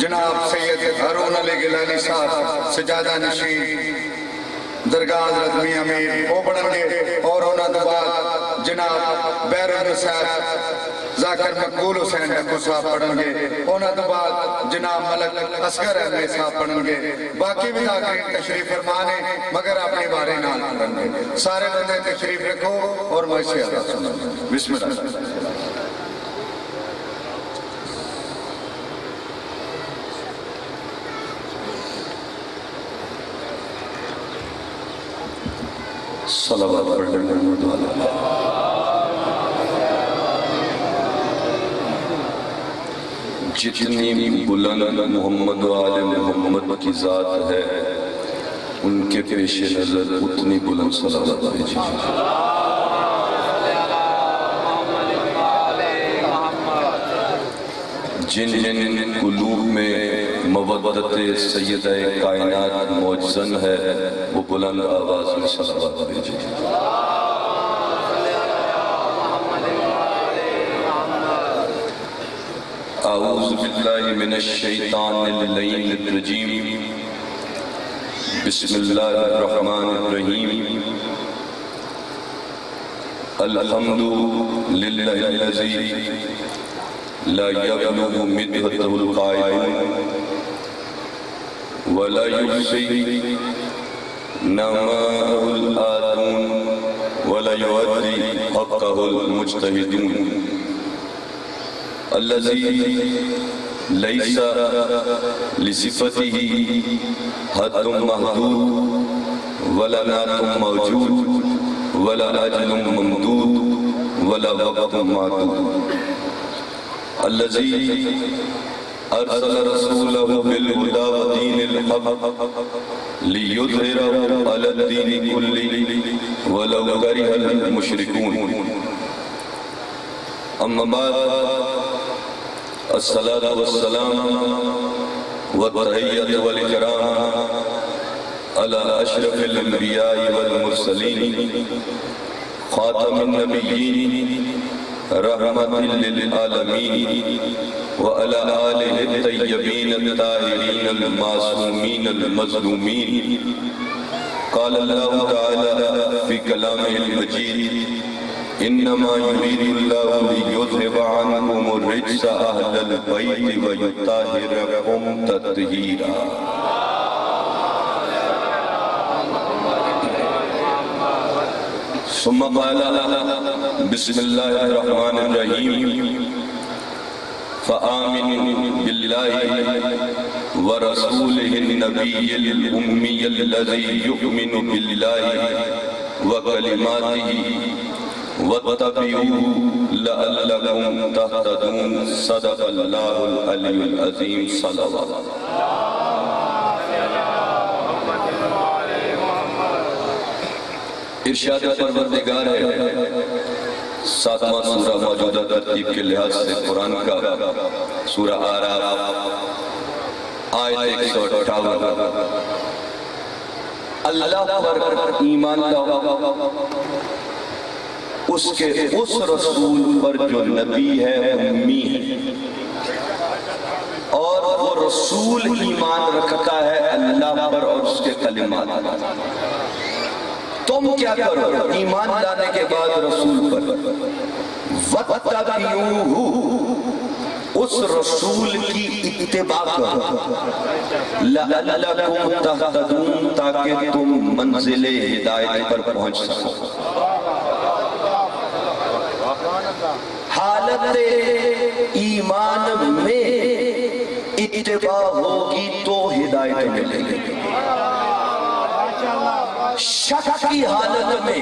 جناب سید ہارون علی گیلانی صاحب سجادہ نشین درگاہ حضرت میاں امیر وہ پڑھیں گے، اور ہونا تو بعد جناب بیرون صاحب ذاکر مقبول حسین ڈکو صاحب پڑھیں گے، ہونا تو بعد جناب ملک اصغر احمد صاحب پڑھیں گے، باقی بھی ذاکرین تشریف فرمانے مگر اپنی بارے نال پڑھیں گے۔ سارے بندے تشریف رکھو اور معاشی اللہ سنیں۔ بسم اللہ۔ صلوات پڑھنے محمد والا جتنی بلند محمد و آل محمد کی ذات ہے ان کے پیش نظر اتنی بلند صلوات بھیجیے۔ جن جن قلوب میں مودت سیدہ کائنات موجزن ہے وہ بلند آواز میں صلوات بھیجیے۔ اعوذ باللہ من الشیطان اللعین الرجیم، بسم اللہ الرحمن الرحیم، الحمد للہ الذی لا يبلغ مدحته القائل ولا يحصي نعماءه الآتون ولا يؤدي حقه المجتهدون الذي ليس لصفته حد محدود ولا نعت موجود ولا أجل ممدود ولا وقت معدود الذي أرسل رسوله بالهدى ودين الحق ليظهره على الدين كله ولو كره المشركون أما بعد الصلاة والسلام والتحية والإكرام على أشرف الأنبياء والمرسلين خاتم النبيين رحمة للعالمين وعلى آله الطيبين الطاهرين المعصومين المظلومين قال الله تعالى في كلامه المجيد إنما يريد الله ليذهب عنكم الرجس أهل البيت ويطهركم تطهيرا۔ ثم قال بسم الله الرحمن الرحيم فآمن بالله ورسوله النبي الأمي الذي يؤمن بالله وكلماته واتبعوه لعلكم تهتدون صدق الله العلي العظيم صلوات۔ ارشاد پروردگار ہے ساتواں سورہ موجودہ ترتیب کے لحاظ سے قرآن کا سورہ آراف آیت 158۔ اللہ پر ایمان لاؤ اس کے اس رسول پر جو نبی ہے امی ہے، اور وہ رسول ایمان رکھتا ہے اللہ پر اور اس کے کلمات پر۔ تم کیا کرو ایمان لانے کے بعد رسول پر وَاتَّبِعُوهُ اس رسول کی اتباع کرو لَعَلَّكُمْ تَهْتَدُونَ تاکہ تم منزل ہدایت پر پہنچ سکو۔ حالت ایمان میں اتباع ہوگی تو ہدایت ملے گی، شک کی حالت میں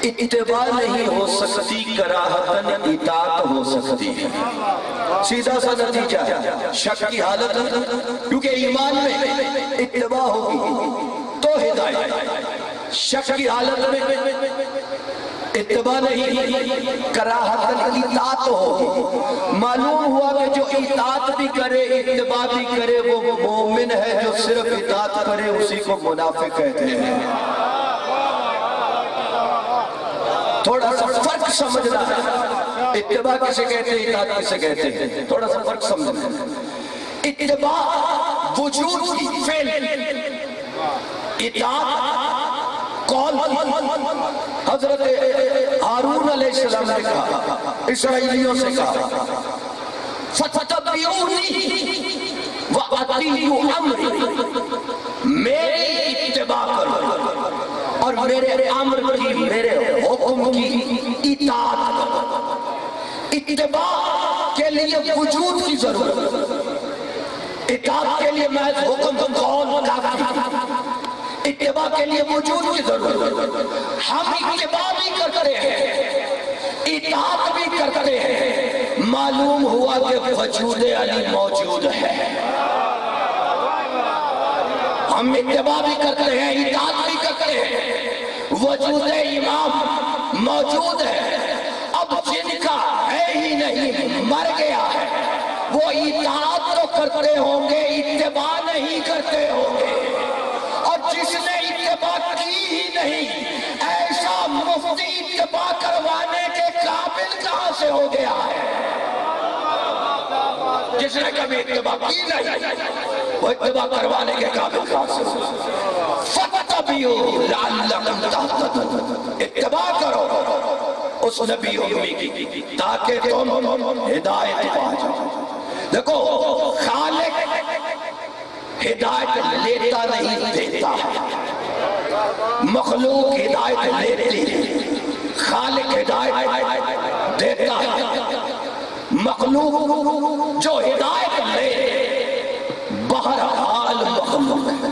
اتباع نہیں ہو سکتی، کراہتاً اطاعت ہو سکتی ہے۔ سیدھا سا نتیجہ ہے شک کی حالت میں، کیونکہ ایمان میں اتباع ہوگی تو ہدایت، شک کی حالت میں اتباع نہیں، کراہتاً اطاعت ہوگی۔ معلوم ہوا کہ جو اطاعت بھی کرے اتباع بھی کرے وہ مومن ہے، جو صرف اطاعت کرے اسی کو منافق کہتے ہیں۔ تھوڑا سا فرق سمجھنا ہے، اتباع کسے کہتے ہیں، اطاعت کسے کہتے ہیں، تھوڑا سا فرق سمجھنا ہے۔ اتباع وجود کی فعل، اطاعت قول کی۔ حضرت ہارون علیہ السلام نے کہا، اسرائیلیوں سے کہا فَتَتَبِعُونِي وَأَطِیعُوا أَمْرِي، میری اتباع کرو اور میرے امر کی، میرے حکم کی اطاعت کرو۔ اتباع کے لیے وجود کی ضرورت، اطاعت کے لیے محض حکم قول کافی، اتباع کے لیے وجود کی ضرورت۔ ہم اتباع بھی کرتے ہیں، اطاعت بھی کرتے ہیں، معلوم ہوا کہ وجود علی موجود ہے۔ ہم اتباع بھی کرتے ہیں، اطاعت بھی کرتے ہیں، وجود امام موجود ہے۔ اب جن کا ہے ہی نہیں، مر گیا ہے، وہ اطاعت تو کرتے ہوں گے، اتباع نہیں کرتے ہوں گے۔ اور جس نے اتباع کی ہی نہیں، ایسا مفتی اتباع کروانے کے قابل کہاں سے ہو گیا ہے؟ جس نے کبھی اتباع کی نہیں، وہ اتباع کروانے کے قابل کہاں سے ہو گیا؟ فَاتَّبِعُوا لَعَلَّكُمْ تَهْتَدُونَ، اتباع کرو اس نبی امی کی تاکہ تم ہدایت پا جاؤ۔ دیکھو، خالق ہدایت لیتا نہیں دیتا، مخلوق ہدایت لیتی ہے، خالق ہدایت دیتا ہے۔ مخلوق جو ہدایت لے بہرحال مخلوق ہے۔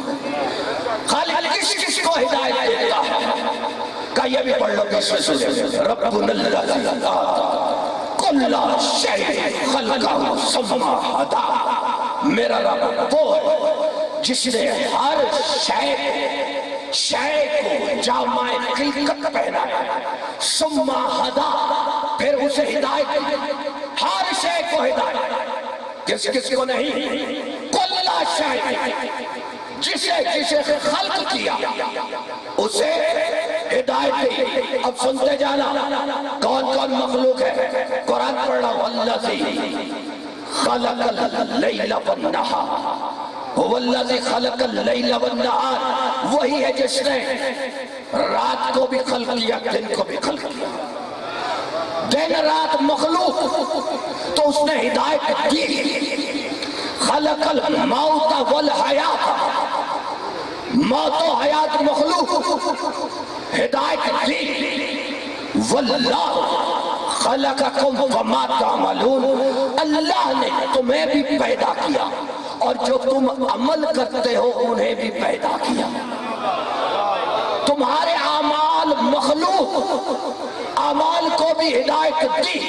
خالق کس کو ہدایت دیتا ہے؟ کہ یہ بھی پڑھ لو کس میں سورے ربنا الذی آتا کل شیء خلقہ ثم ہدی، میرا رب وہ ہے جس نے ہر شے کو جامع خلقت پہنایا، ثم ہدی، پھر اسے ہدایت دی، ہر شے کو ہدایت، کس کو نہیں؟ کل شیء، جسے خلق کیا اسے ہدایت دی۔ اب سنتے جانا کون کون مخلوق ہے، قرآن پڑھنا، والذی خلق اللیل والنہار، والذی خلق اللیل والنہار، وہی ہے جس نے رات کو بھی خلق کیا، دن کو بھی خلق کیا۔ دن رات مخلوق تو اس نے ہدایت دی۔ خلق الموت والحیات، موت و حیات مخلوق، ہدایت دی۔ واللہ خلقکم وما تعملون، اللہ نے تمہیں بھی پیدا کیا اور جو تم عمل کرتے ہو انہیں بھی پیدا کیا۔ تمہارے اعمال مخلوق، اعمال کو بھی ہدایت دی،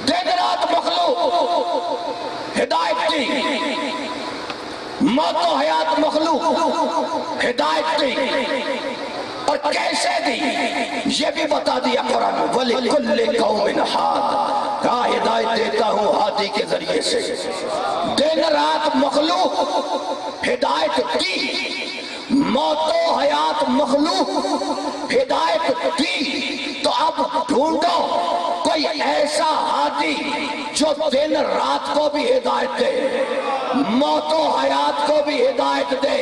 دن رات مخلوق ہدایت دی، موت و حیات مخلوق ہدایت دی۔ اور کیسے دی یہ بھی بتا دیا قرآن، وَلِكُلِّ قَوْمٍ هَادٍ، کہا ہدایت دیتا ہوں ہادی کے ذریعے سے۔ دن رات مخلوق ہدایت دی، موت و حیات مخلوق ہدایت دی۔ تو اب ڈھونڈو کوئی ایسا ہادی جو دن رات کو بھی ہدایت دے، موت و حیات کو بھی ہدایت دے۔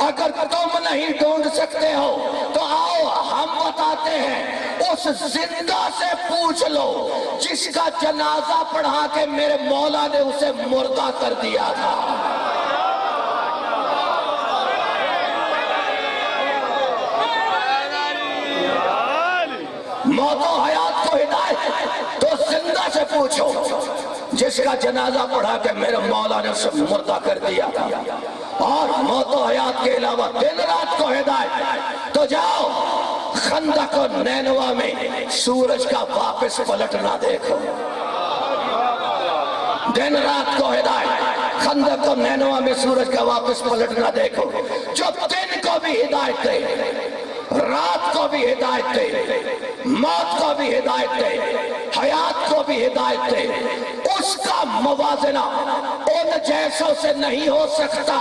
اگر تم نہیں ڈھونڈ سکتے ہو تو آؤ ہم بتاتے ہیں، اس زندہ سے پوچھ لو جس کا جنازہ پڑھا کے میرے مولا نے اسے مردہ کر دیا تھا۔ موت و حیات کو ہدایت تو زندہ سے پوچھو جس کا جنازہ پڑھا کے میرے مولا نے اسے مردہ کر دیا تھا۔ اور موت و حیات کے علاوہ دن رات کو ہدایت تو جاؤ خندق و نینوا میں سورج کا واپس پلٹنا دیکھو، دن رات کو ہدایت، خندق و نینوا میں سورج کا واپس پلٹنا دیکھو۔ جو دن کو بھی ہدایت دے، رات کو بھی ہدایت دے، موت کو بھی ہدایت دے، حیات کو بھی ہدایت دے، اس کا موازنہ ان جیسوں سے نہیں ہو سکتا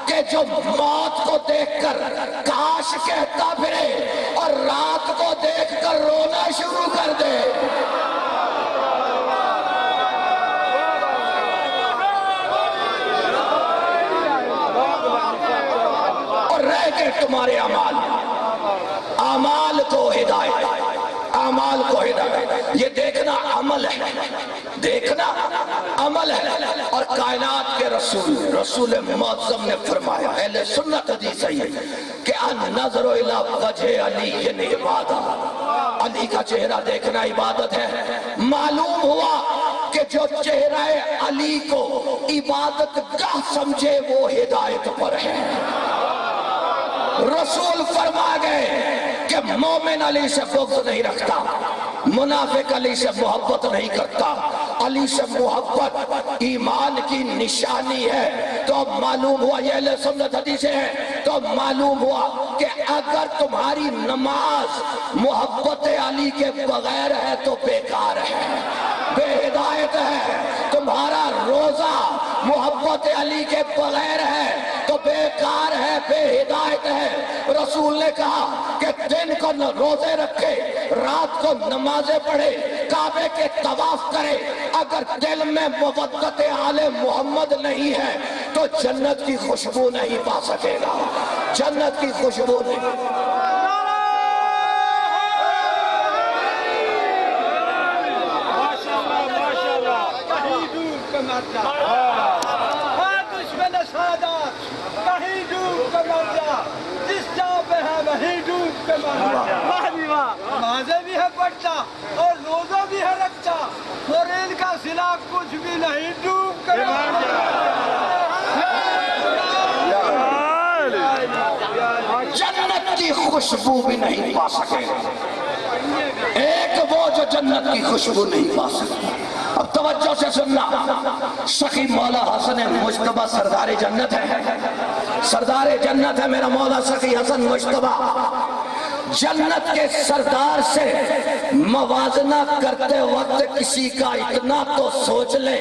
کہ جو موت کو دیکھ کر کاش کہتا پھرے اور رات کو دیکھ کر رونا شروع کر دے۔ تمہارے اعمال، اعمال کو ہدایت، اعمال کو ہدایت. یہ دیکھنا عمل ہے، دیکھنا عمل ہے. اور کائنات کے رسول معظم نے فرمایا، اہل سنت حدیث ہے کہ النظر الی وجہ علی عبادہ، علی کا چہرہ دیکھنا عبادت ہے. معلوم ہوا کہ جو چہرہ علی کو عبادت گاہ سمجھے وہ ہدایت پر ہے. رسول فرما گئے کہ مومن علی سے بغض نہیں رکھتا، منافق علی سے محبت نہیں کرتا. علی سے محبت ایمان کی نشانی ہے. تو معلوم ہوا، یہ اہل سنت حدیث ہے، تو معلوم ہوا کہ اگر تمہاری نماز محبت علی کے بغیر ہے تو بیکار ہے، بے ہدایت ہے. تمہارا روزہ محبت علی کے بغیر ہے تو بیکار ہے، بے ہدایت ہے. رسول نے کہا کہ دن کو روزے رکھے، رات کو نمازیں پڑھے، کعبے کے طواف کرے، اگر دل میں مودت آل محمد نہیں ہے تو جنت کی خوشبو نہیں پا سکے گا، جنت کی خوشبو نہیں. دشمن سعادت کہیں ڈوب کر مر جا، جس جا پہ ہے وہیں ڈوب کر مر جا. نمازیں بھی ہے پڑھتا اور روزہ بھی ہے رکھتا، اور ان کا صلہ کچھ بھی نہیں، ڈوب کر مر جا. جنت کی خوشبو بھی نہیں پا سکے. ایک وہ جو جنت کی خوشبو نہیں پا سکتا. اب توجہ سے سننا، سخی مولا حسن مجتبیٰ سردار جنت ہے، سردار جنت ہے میرا مولا سخی حسن مجتبیٰ. جنت کے سردار سے موازنہ کرتے وقت کسی کا اتنا تو سوچ لے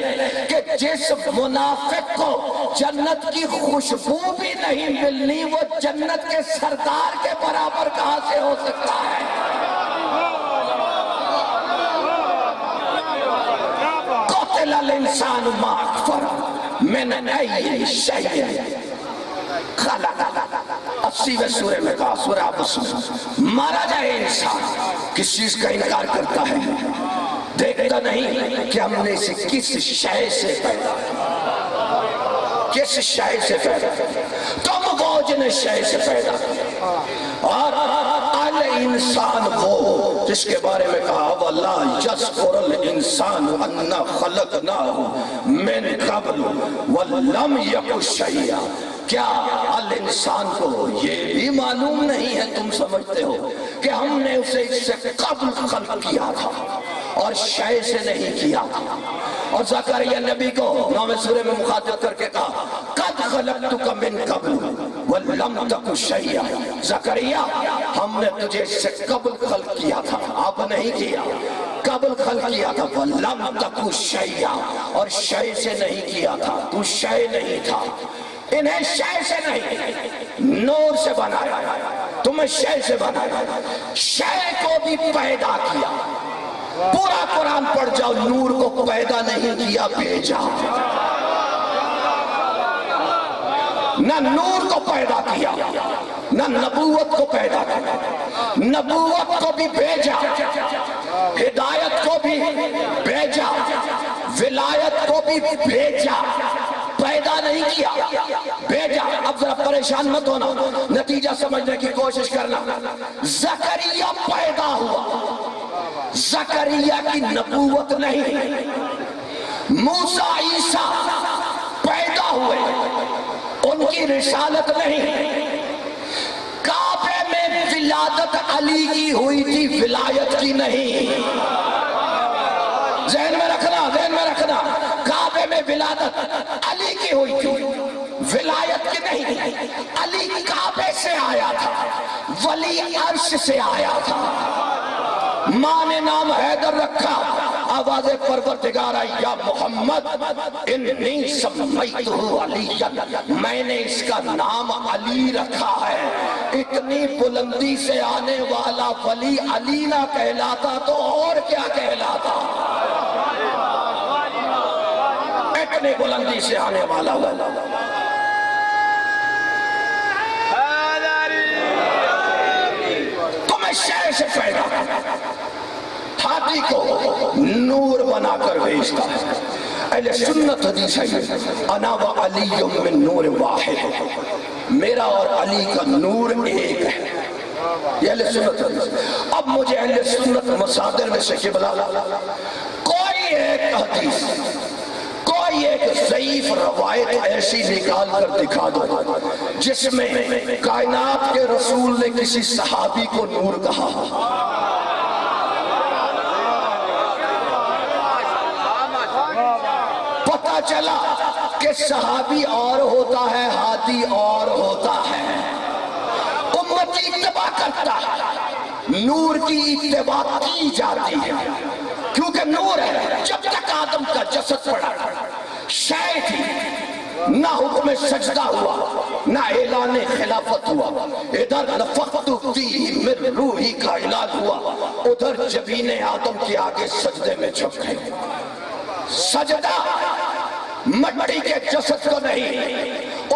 کہ جس منافق کو جنت کی خوشبو بھی نہیں ملنی وہ جنت کے سردار کے برابر کہاں سے ہو سکتا ہے. قتل الانسان ما اکفر من ای شیء خلق. 80ویں سورہ میں کہا، سورہ عبس میں، مارا جائے انسان کس چیز کا انکار کرتا ہے، دیکھتا نہیں کہ ہم نے اسے کس شے سے پیدا کیا، کس شے سے پیدا کیا. تم وہ جن شے سے پیدا کیا. اور الانسان وہ جس کے بارے میں کہا وَلَا يَذْكُرُ الْإِنسَانُ أَنَّا خَلَقْنَاهُ مِنْ قَبْلُ وَلَمْ يَكُ شَيْئًا. کیا الانسان کو یہ بھی معلوم نہیں ہے، تم سمجھتے ہو کہ ہم نے اسے اس سے قبل خلق کیا تھا اور شے سے نہیں کیا تھا. اور زکریا نبی کو 9ویں سورہ میں مخاطب کر کے کہا قد خلقتک من قبل ولم تک شیئا. زکریا ہم نے تجھے اس سے قبل خلق کیا تھا، اب نہیں کیا، قبل خلق کیا تھا. ولم تک شیئا، اور شے سے نہیں کیا تھا، تو شے نہیں تھا. انہیں شے سے نہیں، نور سے بنایا، تمہیں شے سے بنایا، شے کو بھی پیدا کیا. پورا قرآن پڑھ جاؤ، نور کو پیدا نہیں کیا، بھیجا. نہ نور کو پیدا کیا، نہ نبوت کو پیدا کیا. نبوت کو بھی بھیجا، ہدایت کو بھی بھیجا، ولایت کو بھی بھیجا. پیدا نہیں کیا، بھیجا. اب ذرا پریشان مت ہونا، نتیجہ سمجھنے کی کوشش کرنا. زکریا پیدا ہوا، زکریا کی نبوت نہیں. موسیٰ عیسیٰ پیدا ہوئے، ان کی رسالت نہیں. کعبے میں ولادت علی کی ہوئی تھی، ولایت کی نہیں. ذہن میں رکھنا، ذہن میں رکھنا. کعبے میں ولادت علی کی ہوئی تھی، ولایت کی نہیں. علی کعبے سے آیا تھا، ولی عرش سے آیا تھا. ماں نے نام حیدر رکھا، آواز پروردگار آئی یا محمد انی سمیتہ علی، میں نے اس کا نام علی رکھا ہے. اتنی بلندی سے آنے والا ولی علی نہ کہلاتا تو اور کیا کہلاتا. اتنی بلندی سے آنے والا ولی سے پیدا ہاتھی کو نور بنا کر بھیجتا ہے. اہل سنت حدیث ہے انا و علی من نور واحد، میرا اور علی کا نور ایک ہے. یہ اہل سنت حدیث. اب مجھے اہل سنت مصادر میں سے قبلہ کوئی ایک حدیث، کوئی ایک ضعیف روایت ایسی نکال کر دکھا دو جس میں کائنات کے رسول نے کسی صحابی کو نور کہا. پتہ چلا کہ صحابی اور ہوتا ہے، ہاتھی اور ہوتا ہے. امتی اتباع کرتا ہے، نور کی اتباع کی جاتی ہے کیونکہ نور ہے. جب تک آدم کا جسد پڑا شے تھی، نہ حکم سجدہ ہوا نہ اعلان خلافت ہوا. ادھر نفخت فیہ من روحی کا اعلان ہوا، ادھر جبین آدم کے آگے سجدے میں جھک گئے. سجدہ مٹی کے جسد کو نہیں،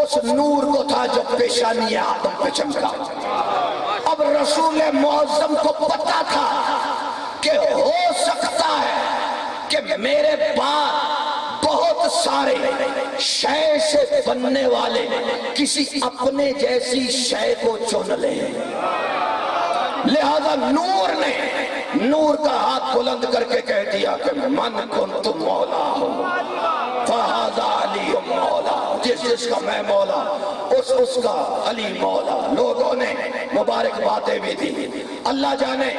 اس نور کو تھا جو پیشانی آدم پہ چمکا. اب رسول معظم کو پتا تھا کہ ہو سکتا ہے کہ میرے بعد بہت سارے شے سے بننے والے کسی اپنے جیسی شے کو چن لیں. لہذا نور کا ہاتھ بلند کر کے کہہ دیا کہ من کنت مولا ہوں فہذا علی مولا. جس کا میں مولا اس کا علی مولا. لوگوں نے مبارک باتیں بھی دی، اللہ جانے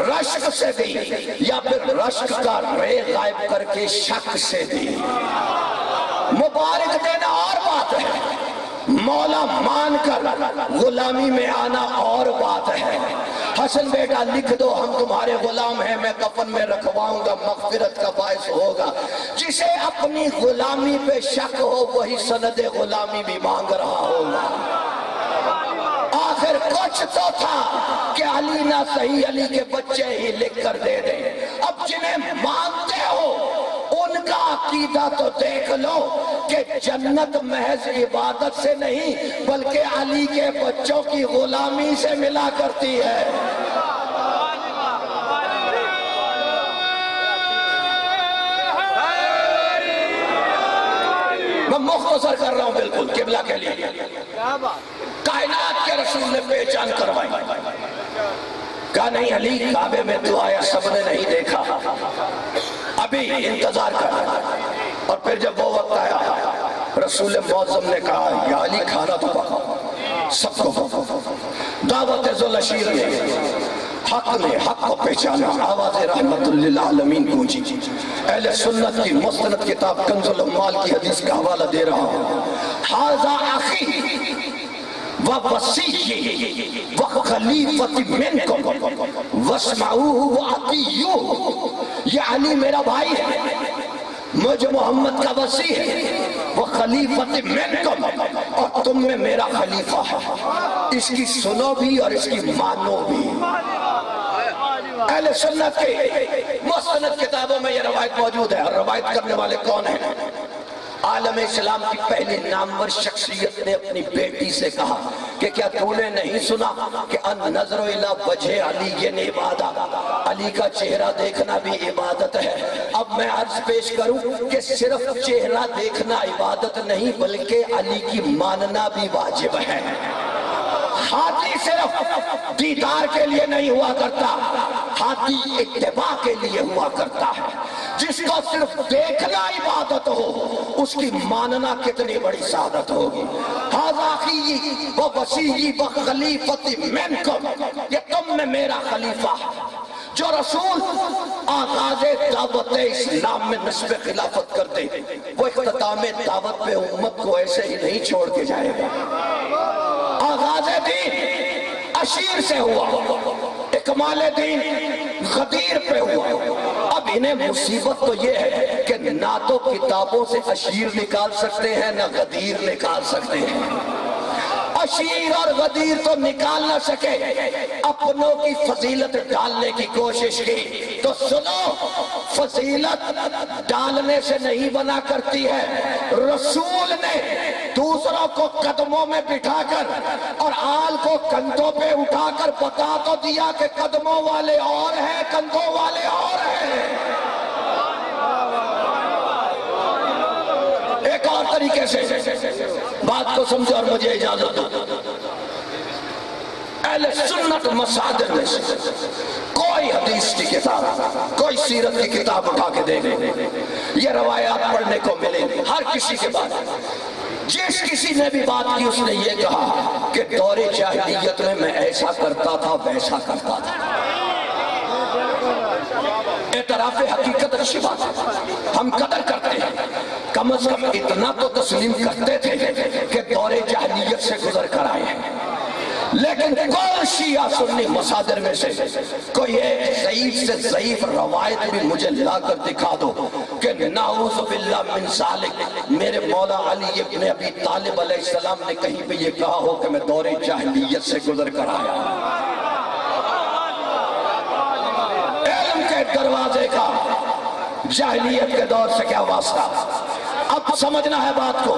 رشک سے دی یا پھر رشک کا رے غائب کر کے شک سے دی. مبارک دینا اور بات ہے، مولا مان کر غلامی میں آنا اور بات ہے. حسن بیٹا لکھ دو ہم تمہارے غلام ہیں، میں کفن میں رکھواؤں گا، مغفرت کا باعث ہوگا. جسے اپنی غلامی پہ شک ہو وہی سند غلامی بھی مانگ رہا ہوگا. آخر کچھ تو تھا کہ علی نہ صحیح علی کے بچے ہی لکھ کر دے دیں. اب جنہیں مانتے ہو ان کا عقیدہ تو دیکھ لو کہ جنت محض عبادت سے نہیں بلکہ علی کے بچوں کی غلامی سے ملا کرتی ہے. میں مختصر کر رہا ہوں بالکل قبلہ کے لیے. کائنات کے رسول نے پہچان کروائی. کہا نہیں علی کعبے میں تو آیا، سب نے نہیں دیکھا، ابھی انتظار کر. اور پھر جب وہ وقت آیا رسول معظم نے کہا یا علی کھانا تو پکا. سب کو دعوت ذوالعشیر نے حق کو پہچانا. آواز رحمت للعالمین گونجی. اہل سنت کی مستند کتاب کنز الاموال کی حدیث کا حوالہ دے رہا ہوں. ھذا اخی ووصی وخلیفۃ منکم واسمعوہ واطیعوہ. یہ علی میرا بھائی ہے، مجھے محمد کا وصی ہے. وہ خلیفۃ منکم، اور تم میں میرا خلیفہ ہے. اس کی سنو بھی اور اس کی مانو بھی. اہل سنت کے مستند کتابوں میں یہ روایت موجود ہے. اور روایت کرنے والے کون ہیں؟ عالم اسلام کی پہلی نامور شخصیت نے اپنی بیٹی سے کہا کہ کیا تو نے نہیں سنا کہ النظر الی وجہ علی عبادت، علی کا چہرہ دیکھنا بھی عبادت ہے. اب میں عرض پیش کروں کہ صرف چہرہ دیکھنا عبادت نہیں بلکہ علی کی ماننا بھی واجب ہے. ہاتھی صرف دیدار کے لیے نہیں ہوا کرتا، ہاتھی اتباع کے لیے ہوا کرتا ہے. جس کو صرف دیکھنا عبادت ہو اس کی ماننا کتنی بڑی سعادت ہوگی. ھذا اخی ووصی وخلیفۃ منکم، یہ تم میں میرا خلیفہ. جو رسول آغاز دعوت اسلام میں نصب خلافت کرتے وہ اختتام دعوت پہ امت کو ایسے ہی نہیں چھوڑ کے جائے گا. آغاز دین اشیر سے ہوا، اکمال دین غدیر پہ ہوا. اب انہیں مصیبت تو یہ ہے کہ نہ تو کتابوں سے اشیر نکال سکتے ہیں نہ غدیر نکال سکتے ہیں. عشیر اور غدیر تو نکال نہ سکے، اپنوں کی فضیلت ڈالنے کی کوشش کی۔ تو سنو، فضیلت ڈالنے سے نہیں بنا کرتی ہے، رسول نے دوسروں کو قدموں میں بٹھا کر اور آل کو کندھوں پہ اٹھا کر بتا تو دیا کہ قدموں والے اور ہیں، کندھوں والے اور ہیں۔ ایک اور طریقے سے بات کو سمجھو اور مجھے اجازت دو۔ اہل سنت مصادر میں سے کوئی حدیث کی کتاب، کوئی سیرت کی کتاب اٹھا کے دے گے، یہ روایات پڑھنے کو ملے ہر کسی کے بعد۔ جس کسی نے بھی بات کی اس نے یہ کہا کہ دور جاہلیت میں ایسا کرتا تھا، ویسا کرتا تھا۔ اعتراف حقیقت اچھی بات ہے، ہم قدر کرتے ہیں، کم از کم اتنا تو تسلیم کرتے تھے کہ دور جاہلیت سے گزر کر آئے ہیں۔ لیکن کوئی شیعہ سنی مصادر میں سے کوئی ایک ضعیف سے ضعیف روایت بھی مجھے لا کر دکھا دو کہ نعوذ باللہ من ذالک میرے مولا علی ابن ابی طالب علیہ السلام نے کہیں پہ یہ کہا ہو کہ میں دور جاہلیت سے گزر کر آیا۔ علم کے دروازے کا جاہلیت کے دور سے کیا واسطہ؟ اب سمجھنا ہے بات کو۔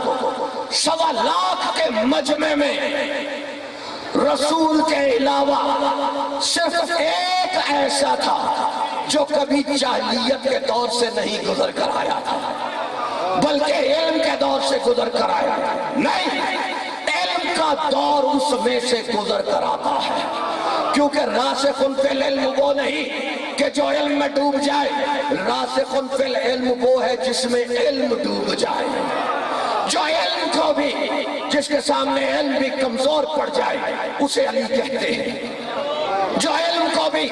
1.25 لاکھ کے مجمع میں رسول کے علاوہ صرف ایک ایسا تھا جو کبھی جاہلیت کے دور سے نہیں گزر کر آیا تھا، بلکہ علم کے دور سے گزر کر آیا تھا۔ نہیں، علم کا دور اس میں سے گزر کر آتا ہے، کیونکہ راسخ فی العلم وہ نہیں کہ جو علم میں ڈوب جائے، راسخ فی العلم وہ ہے جس میں علم ڈوب جائے۔ جو علم کو بھی، جس کے سامنے علم بھی کمزور پڑ جائے، اسے علی کہتے ہیں۔ جو علم کو بھی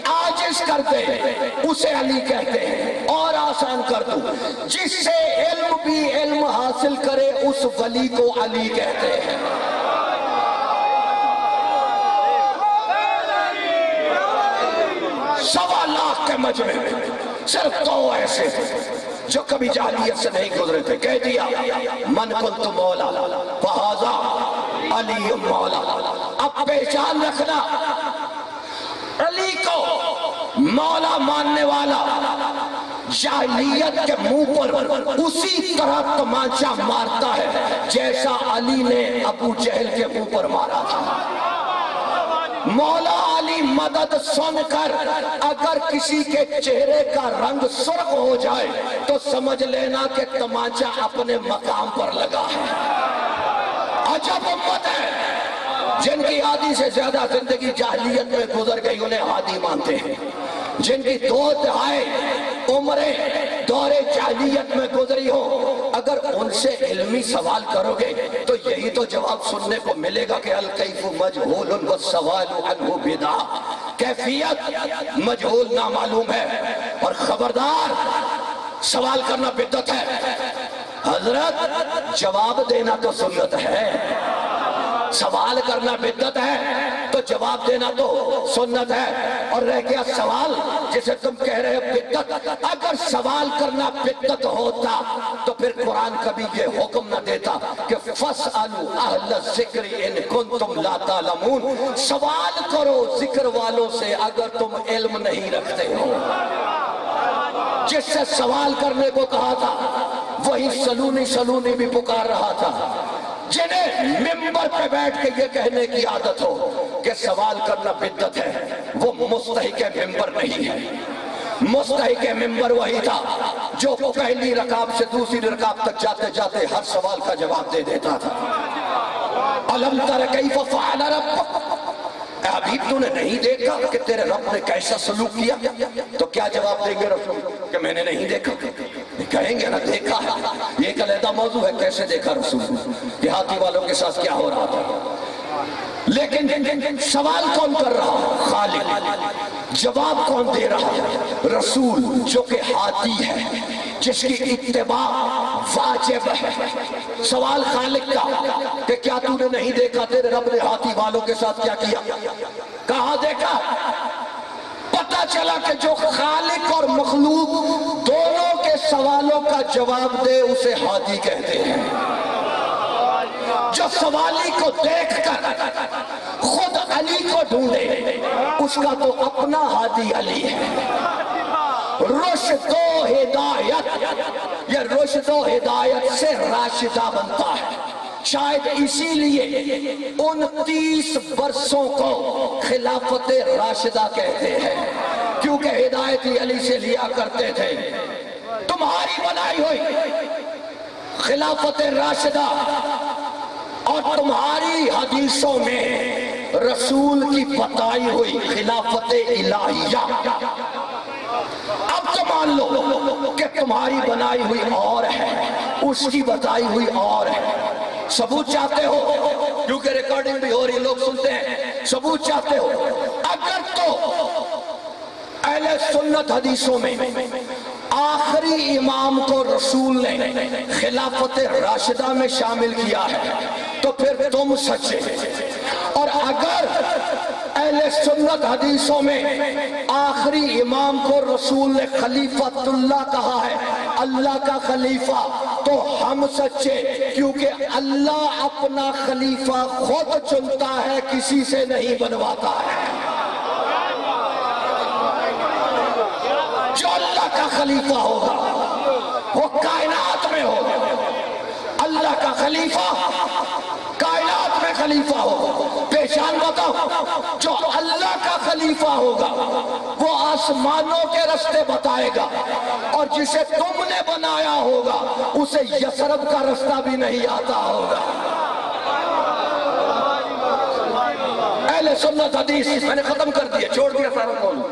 عاجز کر دے، اسے علی کہتے ہیں۔ اور آسان کر دوں، جس سے علم بھی علم حاصل کرے اس ولی کو علی کہتے ہیں۔ 1.25 لاکھ کے مجمع میں صرف 2 ایسے تھے جو کبھی جاہلیت سے نہیں گزرے تھے۔ کہہ دیا من کنت مولا فہذا علی مولا۔ اب پہچان رکھنا، علی کو مولا ماننے والا جاہلیت کے منہ پر اسی طرح تمانچہ مارتا ہے جیسا علی نے ابو جہل کے منہ پر مارا تھا۔ مولا علی مدد سن کر اگر کسی کے چہرے کا رنگ سرخ ہو جائے تو سمجھ لینا کہ تمانچہ اپنے مقام پر لگا ہے۔ عجب امت ہے جن کی آدھی سے زیادہ زندگی جاہلیت میں گزر گئی، انہیں ہادی مانتے ہیں۔ جن کی 2 دہائی عمریں دور جاہلیت میں گزری ہو، اگر ان سے علمی سوال کرو گے تو یہی تو جواب سننے کو ملے گا کہ الکیف مجہول والسوال عنہ بدعہ، کیفیت مجہول نامعلوم ہے اور خبردار سوال کرنا بدعت ہے۔ حضرت جواب دینا تو سنت ہے، سوال کرنا بدعت ہے تو جواب دینا تو سنت ہے۔ اور رہ گیا سوال جسے تم کہہ رہے بدعت، اگر سوال کرنا بدعت ہوتا تو پھر قرآن کبھی یہ حکم نہ دیتا کہ فَاسْأَلُوا أَهْلَ الذِّكْرِ إِن كُنتُمْ لَا تَعْلَمُونَ، سوال کرو ذکر والوں سے اگر تم علم نہیں رکھتے ہو۔ جس سے سوال کرنے کو کہا تھا وہی سلونی سلونی بھی پکار رہا تھا۔ جنہیں ممبر پہ بیٹھ کے یہ کہنے کی عادت ہو کہ سوال کرنا بدعت ہے، وہ مستحق ممبر نہیں ہے۔ مستحق ممبر وہی تھا جو پہلی رکعت سے دوسری رکعت تک جاتے جاتے ہر سوال کا جواب دے دیتا تھا۔ أَلَمْ تَرَ كَيْفَ فَعَلَ رَبُّكَ، ابھی تو نے نہیں دیکھا کہ تیرے رب نے کیسا سلوک کیا؟ تو کیا جواب دیں گے رسول کہ میں نے نہیں دیکھا؟ کہیں گے نہ دیکھا ہے، یہ ایک علیحدہ موضوع ہے، کیسے دیکھا رسول؟ دیہاتی والوں کے ساتھ کیا ہو رہا تھا؟ لیکن سوال کون کر رہا؟ خالق۔ جواب کون دے رہا؟ رسول، جو کہ ہادی ہے، جس کی اتباع واجب ہے۔ سوال خالق کا کہ کیا تو نے نہیں دیکھا تیرے رب نے ہاتھی والوں کے ساتھ کیا کیا؟ کہاں دیکھا؟ پتہ چلا کہ جو خالق اور مخلوق دونوں کے سوالوں کا جواب دے اسے ہادی کہتے ہیں۔ جو سوالی کو دیکھ کر خود علی کو ڈھونڈے اس کا تو اپنا ہادی علی ہے۔ رشد و ہدایت، یہ رشد و ہدایت سے راشدہ بنتا ہے۔ شاید اسی لیے 29 برسوں کو خلافت راشدہ کہتے ہیں، کیونکہ ہدایت علی سے لیا کرتے تھے۔ تمہاری بنائی ہوئی خلافت راشدہ اور تمہاری حدیثوں میں رسول کی بتائی ہوئی خلافت الہیہ، اب تو مان لو کہ تمہاری بنائی ہوئی اور ہے، اس کی بتائی ہوئی اور ہے۔ ثبوت چاہتے ہو؟ کیونکہ ریکارڈنگ بھی ہو رہی، لوگ سنتے ہیں۔ ثبوت چاہتے ہو؟ اگر تو اہل سنت حدیثوں میں آخری امام کو رسول نے خلافت راشدہ میں شامل کیا ہے تو پھر تم سچے، اور اگر اہل سنت حدیثوں میں آخری امام کو رسول نے خلیفۃ اللہ کہا ہے، اللہ کا خلیفہ، تو ہم سچے، کیونکہ اللہ اپنا خلیفہ خود چنتا ہے، کسی سے نہیں بنواتا ہے۔ جو اللہ کا خلیفہ ہوگا وہ کائنات میں ہوگا، اللہ کا خلیفہ کائنات میں خلیفہ ہوگا۔ پیشان بتاؤ، جو اللہ کا خلیفہ ہوگا وہ آسمانوں کے رستے بتائے گا، اور جسے تم نے بنایا ہوگا اسے یثرب کا رستہ بھی نہیں آتا ہوگا۔ اہل سنت حدیث میں نے ختم کر دیا، چھوڑ دیا سارا موضوع،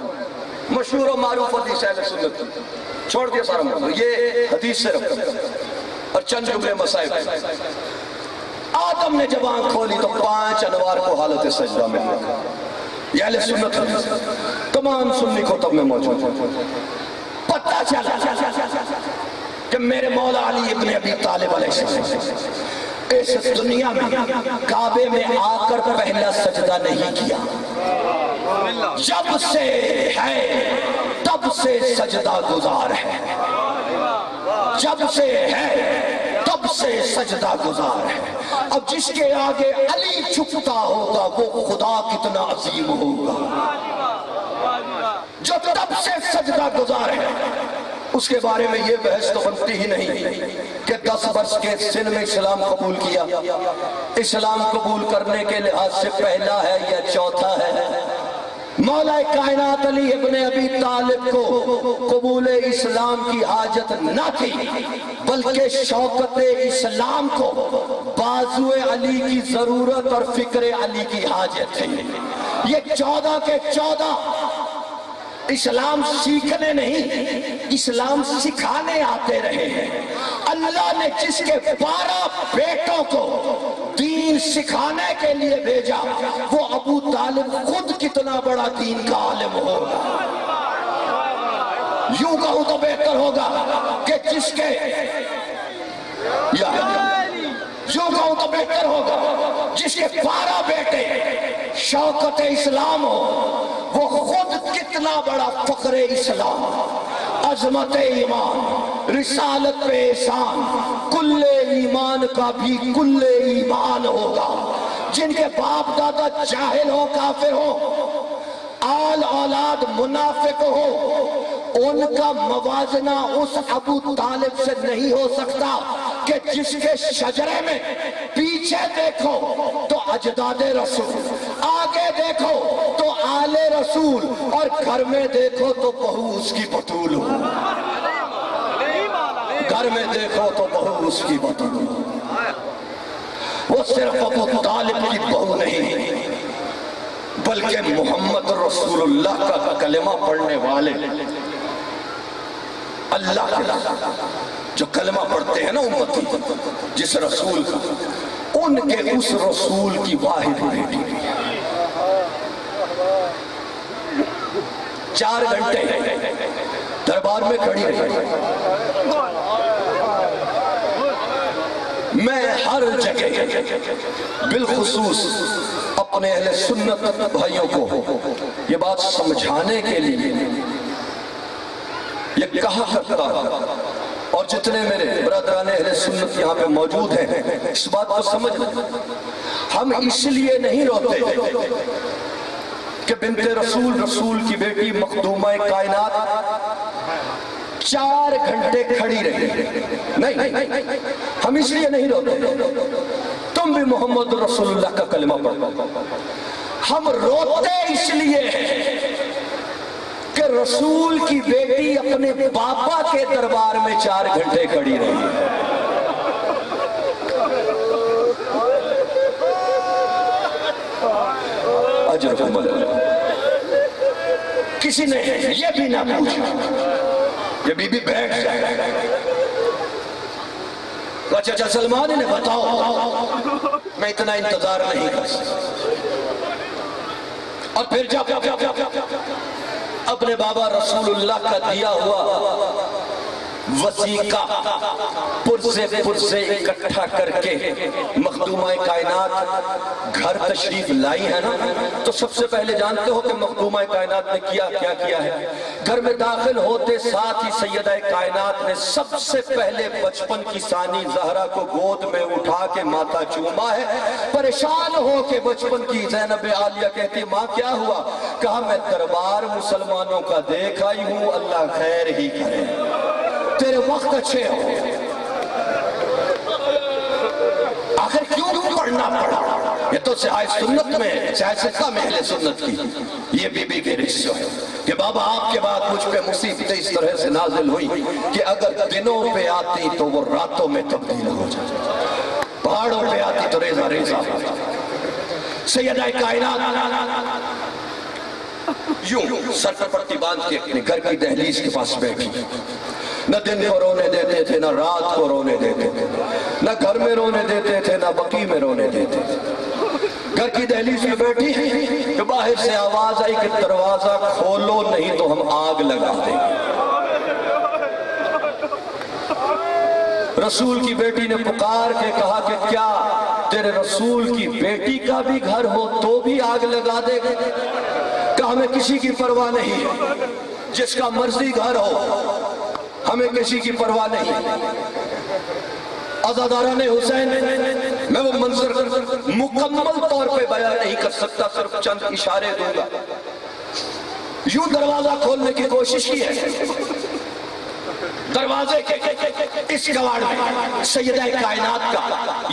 مشہور و معروف حدیث اہل سنت، چھوڑ دیا سارا موضوع، یہ حدیث سے رکھا اور چند جملے مسائل۔ آدم نے جب آنکھ کھولی تو 5 انوار کو حالت سجدہ میں رکھا، یہ اہل سنت حدیث، تمام سنی کتب میں موجود۔ پتہ چلا کہ میرے مولا علی ابن ابی طالب علیہ السلام اس دنیا میں کعبے میں آ کر پہلا سجدہ نہیں کیا، جب سے ہے تب سے سجدہ گزار ہے، جب سے ہے تب سے سجدہ گزار ہے۔ اب جس کے آگے علی جھکتا ہوگا وہ خدا کتنا عظیم ہوگا، جو تب سے سجدہ گزار ہے۔ اس کے بارے میں یہ بحث تو بنتی ہی نہیں کہ 10 برس کے سن میں اسلام قبول کیا، اسلام قبول کرنے کے لحاظ سے پہلا ہے یا چوتھا ہے۔ مولا کائنات علی ابن ابی طالب کو قبول اسلام کی حاجت نہ تھی، بلکہ شوکت اسلام کو بازو علی کی ضرورت اور فکر علی کی حاجت تھی۔ یہ 14 کے 14 اسلام سیکھنے نہیں، اسلام سکھانے آتے رہے ہیں۔ اللہ نے جس کے 12 بیٹوں کو دین سکھانے کے لیے بھیجا، وہ ابو طالب خود کتنا بڑا دین کا عالم ہوگا۔ یوں کہوں تو بہتر ہوگا کہ جس کے یوں کہوں تو بہتر ہوگا جس کے 12 بیٹے شوکت اسلام ہو، وہ خود کتنا بڑا فخر اسلام، عظمت ایمان، رسالت پہ احسان، کل ایمان کا بھی کل ایمان ہوگا۔ جن کے باپ دادا جاہل ہو، کافر ہو، آل اولاد منافق ہو، ان کا موازنہ اس ابو طالب سے نہیں ہو سکتا کہ جس کے شجرے میں پیچھے دیکھو تو اجداد رسول، آگے دیکھو تو آل رسول، اور گھر میں دیکھو تو بہو اس کی بطول ہو، گھر میں دیکھو تو بہو اس کی بطول ہو۔ وہ صرف ابو طالب کی بہو نہیں بلکہ محمد رسول اللہ کا کلمہ پڑھنے والے، اللہ کے جو کلمہ پڑھتے ہیں نا امتی، جس رسول کا، ان کے اس رسول کی واحد بیٹی 4 گھنٹے دربار میں کھڑی رہی۔ میں ہر جگہ بالخصوص اپنے اہل سنت بھائیوں کو یہ بات سمجھانے کے لیے یہ کہا کرتا اور جتنے میرے برادران اہل سنت یہاں پہ موجود ہیں اس بات کو سمجھ لیں، ہم اس لیے نہیں روتے کہ بنت رسول کی بیٹی مخدومہ کائنات 4 گھنٹے کھڑی رہی، نہیں، ہم اس لیے نہیں روتے تم بھی محمد رسول اللہ کا کلمہ پڑھو، ہم روتے اس لیے کہ رسول کی بیٹی اپنے باپا کے دربار میں 4 گھنٹے کھڑی رہی۔ کسی نے یہ بھی نہ پوچھا کہ بی بی بیٹھ جائے، اچھا سلمان نے بتاؤ، میں اتنا انتظار نہیں کر سکتا، اور پھر جب اپنے بابا رسول اللہ کا دیا ہوا وثیقہ پرزے اکٹھا کر کے مخدومہ کائنات گھر تشریف لائی ہے نا، تو سب سے پہلے جانتے ہو کہ مخدومہ کائنات نے کیا ہے؟ گھر میں داخل ہوتے ساتھ ہی سیدہ کائنات نے سب سے پہلے بچپن کی ثانی زہرا کو گود میں اٹھا کے ماتھا چوما ہے۔ پریشان ہو کے بچپن کی زینب عالیہ کہتی ماں کیا ہوا؟ کہا میں دربار مسلمانوں کا دیکھ آئی ہوں، اللہ خیر ہی کرے، تیرے وقت اچھے ہو۔ آخر کیوں پڑھنا پڑا؟ یہ تو سیاہ سنت میں، سیاہ سکہ میں اہل سنت کی یہ بی بی کے رشت جو ہے کہ بابا آپ کے بعد مجھ پہ مصیبتیں اس طرح سے نازل ہوئی کہ اگر دنوں پہ آتی تو وہ راتوں میں تبدیل ہو جاتی، پہاڑوں پہ آتی تو ریزہ ریزہ۔ سیدہ کائنات یوں سر پر پٹی باندھ کے اپنے گھر کی دہلیز کے پاس بیٹھی، نہ دن کو رونے دیتے تھے، نہ رات کو رونے دیتے تھے، نہ گھر میں رونے دیتے تھے، نہ بقی میں رونے دیتے تھے۔ گھر کی دہلیز میں بیٹھی کہ باہر سے آواز آئی کہ دروازہ کھولو نہیں تو ہم آگ لگا دیں گے۔ رسول کی بیٹی نے پکار کے کہا کہ کیا تیرے رسول کی بیٹی کا بھی گھر ہو تو بھی آگ لگا دے گا؟ کہا ہمیں کسی کی پرواہ نہیں، جس کا مرضی گھر ہو ہمیں کسی کی پرواہ نہیں۔ عزادارہ نے حسین، میں وہ منظر مکمل طور پہ بیان نہیں کر سکتا، صرف چند اشارے دوں گا۔ یوں دروازہ کھولنے کی کوشش کی ہے، دروازے کے اس کواڑ میں سیدہ کائنات کا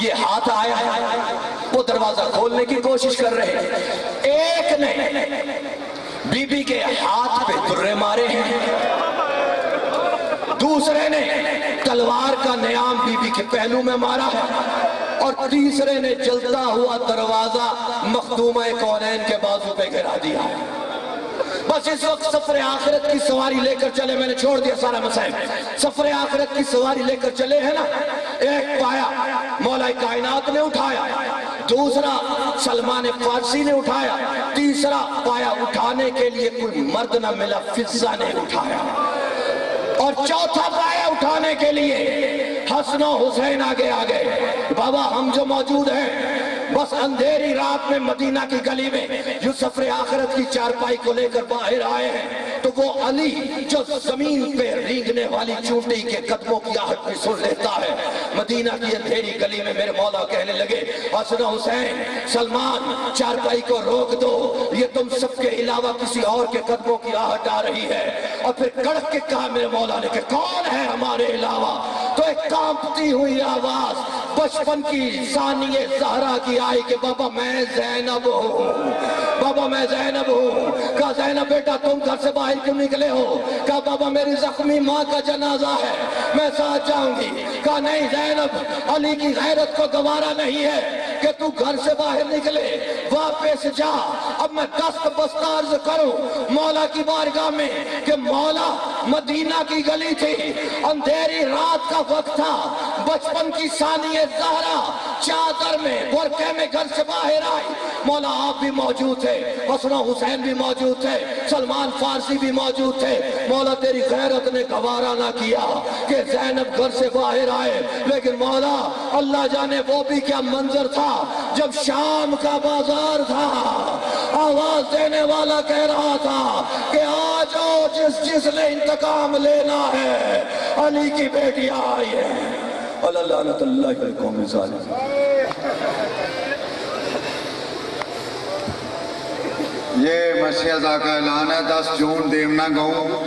یہ ہاتھ آیا ہے، وہ دروازہ کھولنے کی کوشش کر رہے ہیں۔ ایک نے بی بی کے ہاتھ پہ درے مارے ہیں، دوسرے نے تلوار کا نیام بی بی کے پہلو میں مارا ہے، اور تیسرے نے جلتا ہوا دروازہ مخدومہ کونین کے بازو پہ گرا دیا ہے۔ بس اس وقت سفر آخرت کی سواری لے کر چلے، میں نے چھوڑ دیا سارا مسائل، سفر آخرت کی سواری لے کر چلے ہیں نا، ایک پایا مولا کائنات نے اٹھایا، دوسرا سلمان فارسی نے اٹھایا، تیسرا پایا اٹھانے کے لیے کوئی مرد نہ ملا، فضہ نے اٹھایا، اور چوتھا پایا اٹھانے کے لیے حسن و حسین آگے آگے۔ بابا ہم جو موجود ہیں بس اندھیری رات میں مدینہ کی گلی میں جو سفر آخرت کی چارپائی کو لے کر باہر آئے ہیں، تو وہ علی جو زمین پہ رینگنے والی چونٹی کے قدموں کی آہٹ بھی سن لیتا ہے، مدینہ کی اندھیری گلی میں میرے مولا کہنے لگے حسن و حسین، سلمان، چارپائی کو روک دو، یہ تم سب کے علاوہ کسی اور کے قدموں کی آہٹ آ رہی ہے۔ اور پھر کڑک کے کہا میرے مولا نے کہ کون ہے ہمارے علاوہ؟ تو ایک کانپتی ہوئی آواز بچپن کی ثانی زہرا کی آئی کہ بابا میں زینب ہوں، بابا میں زینب ہوں۔ کہا زینب بیٹا تم گھر سے باہر کیوں نکلے ہو؟ کہا بابا میری زخمی ماں کا جنازہ ہے، میں ساتھ جاؤں گی۔ کہا نہیں زینب، علی کی غیرت کو گوارا نہیں ہے کہ تو گھر سے باہر نکلے، واپس جا۔ اب میں دست بستہ عرض کروں مولا کی بارگاہ میں کہ مولا مدینہ کی گلی تھی، اندھیری رات کا وقت تھا، بچپن کی ثانی زہرا چادر میں برقعے میں گھر سے باہر آئی، مولا آپ بھی موجود تھے، حسن و حسین بھی موجود تھے، سلمان فارسی بھی موجود تھے۔ مولا تیری غیرت نے گوارا نہ کیا کہ زینب گھر سے باہر آئے، لیکن مولا اللہ جانے وہ بھی کیا منظر تھا جب شام کا بازار تھا، آواز دینے والا کہہ رہا تھا کہ آ جاؤ جس نے انتقام لینا ہے علی کی بیٹی آئی ہے اللہ لعنت اللہ قوم ظالم یہ مسیح کا اعلان ہے 10 جون دیونا گاؤں